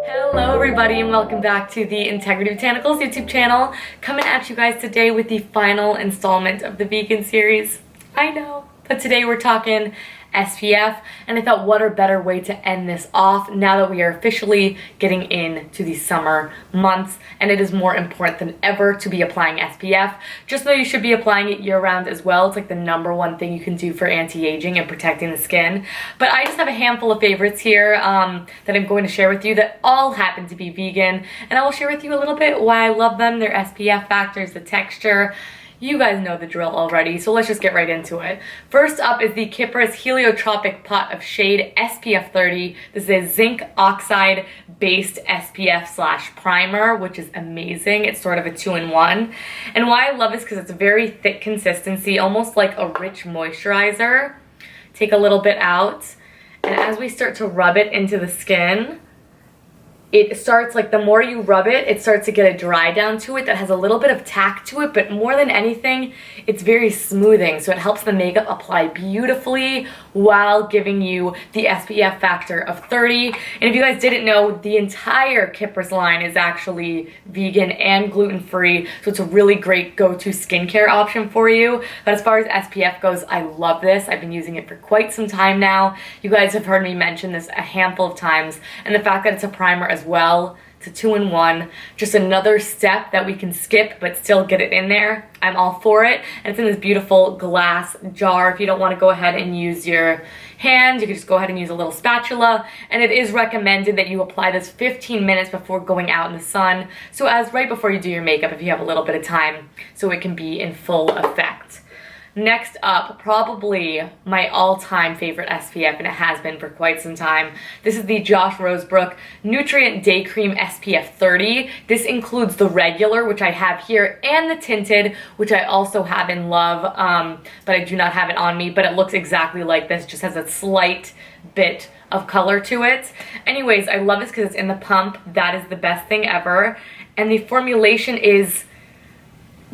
Hello everybody and welcome back to the Integrity Botanicals YouTube channel. Coming at you guys today with the final installment of the vegan series. I know, but today we're talking SPF, and I thought what a better way to end this off now that we are officially getting into the summer months, and it is more important than ever to be applying SPF. Just know you should be applying it year-round as well. It's like the #1 thing you can do for anti-aging and protecting the skin. But I just have a handful of favorites here that I'm going to share with you that all happen to be vegan, and I will share with you a little bit why I love them, their SPF factors, the texture. You guys know the drill already, so let's just get right into it. First up is the Capric Heliotropic Pot of Shade SPF 30. This is Zinc Oxide based SPF / primer, which is amazing. It's sort of a 2-in-1. And why I love this because it's a very thick consistency, almost like a rich moisturizer. Take a little bit out, and as we start to rub it into the skin, it starts, like, the more you rub it, it starts to get a dry down to it that has a little bit of tack to it, but more than anything, it's very smoothing, so it helps the makeup apply beautifully while giving you the SPF factor of 30. And if you guys didn't know, the entire Capric line is actually vegan and gluten-free, so it's a really great go-to skincare option for you. But as far as SPF goes, I love this. I've been using it for quite some time now. You guys have heard me mention this a handful of times, and the fact that it's a primer as well, it's a 2-in-1, just another step that we can skip but still get it in there. I'm all for it, and it's in this beautiful glass jar. If you don't want to go ahead and use your hand, you can just go ahead and use a little spatula, and it is recommended that you apply this 15 minutes before going out in the sun, so as right before you do your makeup if you have a little bit of time, so it can be in full effect. Next up, probably my all-time favorite SPF, and it has been for quite some time. This is the Josh Rosebrook Nutrient Day Cream SPF 30. This includes the regular, which I have here, and the tinted, which I also have in love, but I do not have it on me, but it looks exactly like this, just has a slight bit of color to it. Anyways, I love this because it's in the pump. That is the best thing ever, and the formulation is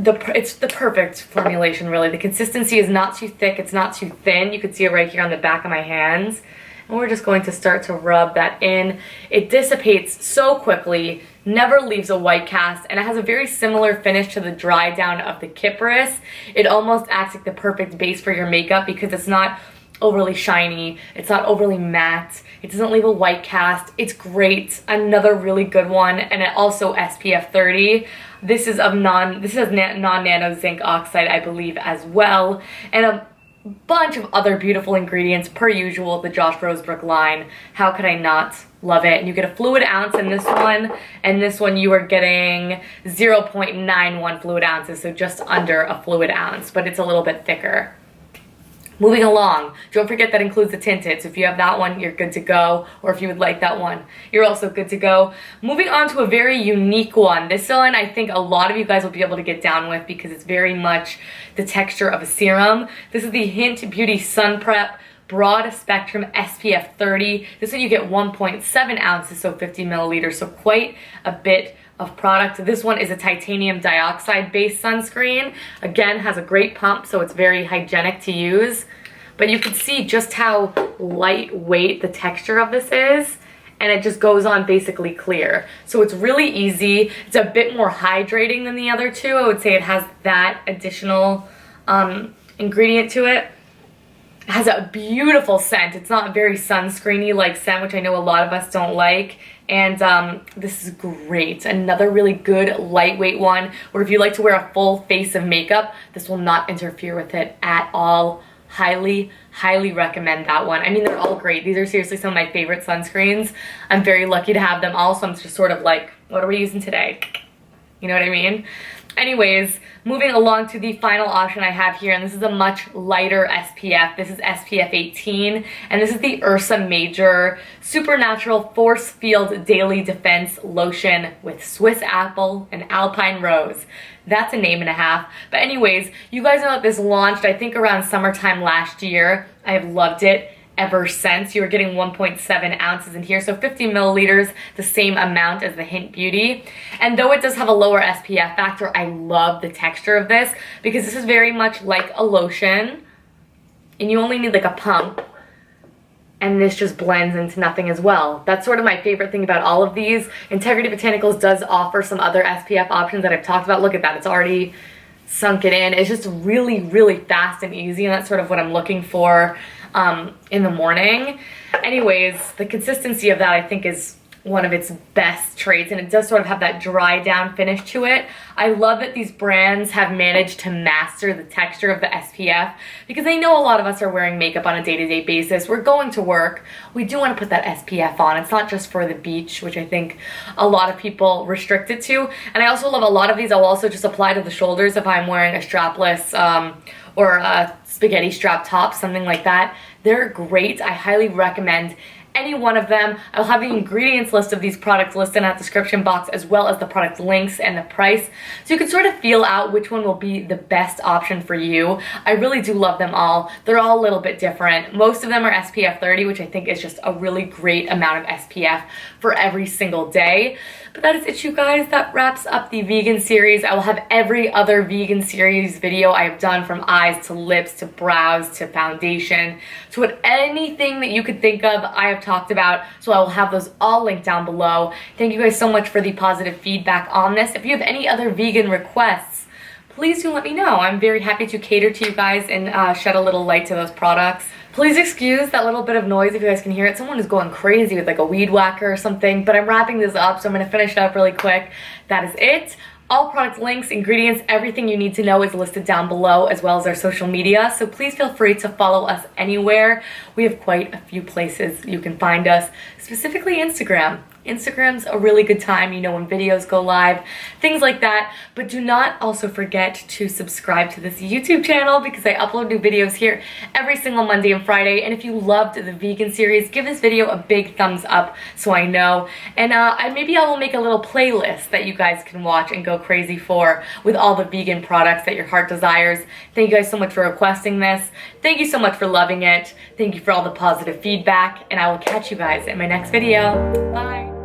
it's the perfect formulation, really. The consistency is not too thick, it's not too thin. You can see it right here on the back of my hands. And we're just going to start to rub that in. It dissipates so quickly, never leaves a white cast, and it has a very similar finish to the dry down of the Capric. It almost acts like the perfect base for your makeup because it's not overly shiny, it's not overly matte, it doesn't leave a white cast. It's great. Another really good one, and it also SPF 30. This is non-nano zinc oxide, I believe, as well, and a bunch of other beautiful ingredients per usual, the Josh Rosebrook line. How could I not love it? And you get a fluid ounce in this one, and this one you are getting 0.91 fluid ounces, so just under a fluid ounce, but it's a little bit thicker. Moving along, don't forget that includes the tinted, so if you have that one, you're good to go, or if you would like that one, you're also good to go. Moving on to a very unique one. This one I think a lot of you guys will be able to get down with because it's very much the texture of a serum. This is the Hint Beauty Sun Prep Broad Spectrum SPF 30. This one you get 1.7 ounces, so 50 milliliters, so quite a bit of product. This one is a titanium dioxide based sunscreen. Again, has a great pump, so it's very hygienic to use. But you can see just how lightweight the texture of this is, and it just goes on basically clear. So it's really easy. It's a bit more hydrating than the other two. I would say it has that additional ingredient to it. It has a beautiful scent. It's not very sunscreeny like scent, which I know a lot of us don't like. And this is great. Another really good lightweight one, where if you like to wear a full face of makeup, this will not interfere with it at all. Highly, highly recommend that one. I mean, they're all great. These are seriously some of my favorite sunscreens. I'm very lucky to have them all, so I'm just sort of like, what are we using today? You know what I mean? Anyways, moving along to the final option I have here, and this is a much lighter SPF. This is SPF 18, and this is the Ursa Major Supernatural Force Field Daily Defense Lotion with Swiss Apple and Alpine Rose. That's a name and a half. But anyways, you guys know that this launched, I think, around summertime last year. I have loved it ever since. You are getting 1.7 ounces in here, so 50 milliliters, the same amount as the Hint Beauty. And though it does have a lower SPF factor, I love the texture of this because this is very much like a lotion, and you only need like a pump. and this just blends into nothing as well. That's sort of my favorite thing about all of these. Integrity Botanicals does offer some other SPF options that I've talked about. Look at that, it's already sunk it in. It's just really, really fast and easy, and that's sort of what I'm looking for in the morning. Anyways, the consistency of that I think is one of its best traits, and it does sort of have that dry down finish to it. I love that these brands have managed to master the texture of the SPF, because I know a lot of us are wearing makeup on a day-to-day basis. We're going to work. We do want to put that SPF on. It's not just for the beach, which I think a lot of people restrict it to. And I also love a lot of these I'll also just apply to the shoulders if I'm wearing a strapless or a spaghetti strap top, something like that. They're great. I highly recommend any one of them. I'll have the ingredients list of these products listed in that description box, as well as the product links and the price, so you can sort of feel out which one will be the best option for you. I really do love them all. They're all a little bit different. Most of them are SPF 30, which I think is just a really great amount of SPF for every single day. But that is it, you guys. That wraps up the vegan series. I will have every other vegan series video I have done, from eyes to lips to brows to foundation to anything that you could think of, I have talked about. So I will have those all linked down below. Thank you guys so much for the positive feedback on this. If you have any other vegan requests, please do let me know. I'm very happy to cater to you guys and shed a little light to those products. Please excuse that little bit of noise if you guys can hear it. Someone is going crazy with like a weed whacker or something, but I'm wrapping this up, so I'm gonna finish it up really quick. That is it. All product links, ingredients, everything you need to know is listed down below, as well as our social media, so please feel free to follow us anywhere. We have quite a few places you can find us, specifically Instagram. Instagram's a really good time, you know, when videos go live, things like that. But do not also forget to subscribe to this YouTube channel, because I upload new videos here every single Monday and Friday. And if you loved the vegan series, give this video a big thumbs up so I know. And maybe I will make a little playlist that you guys can watch and go crazy for, with all the vegan products that your heart desires. Thank you guys so much for requesting this. Thank you so much for loving it. Thank you for all the positive feedback, and I will catch you guys in my next video. Bye.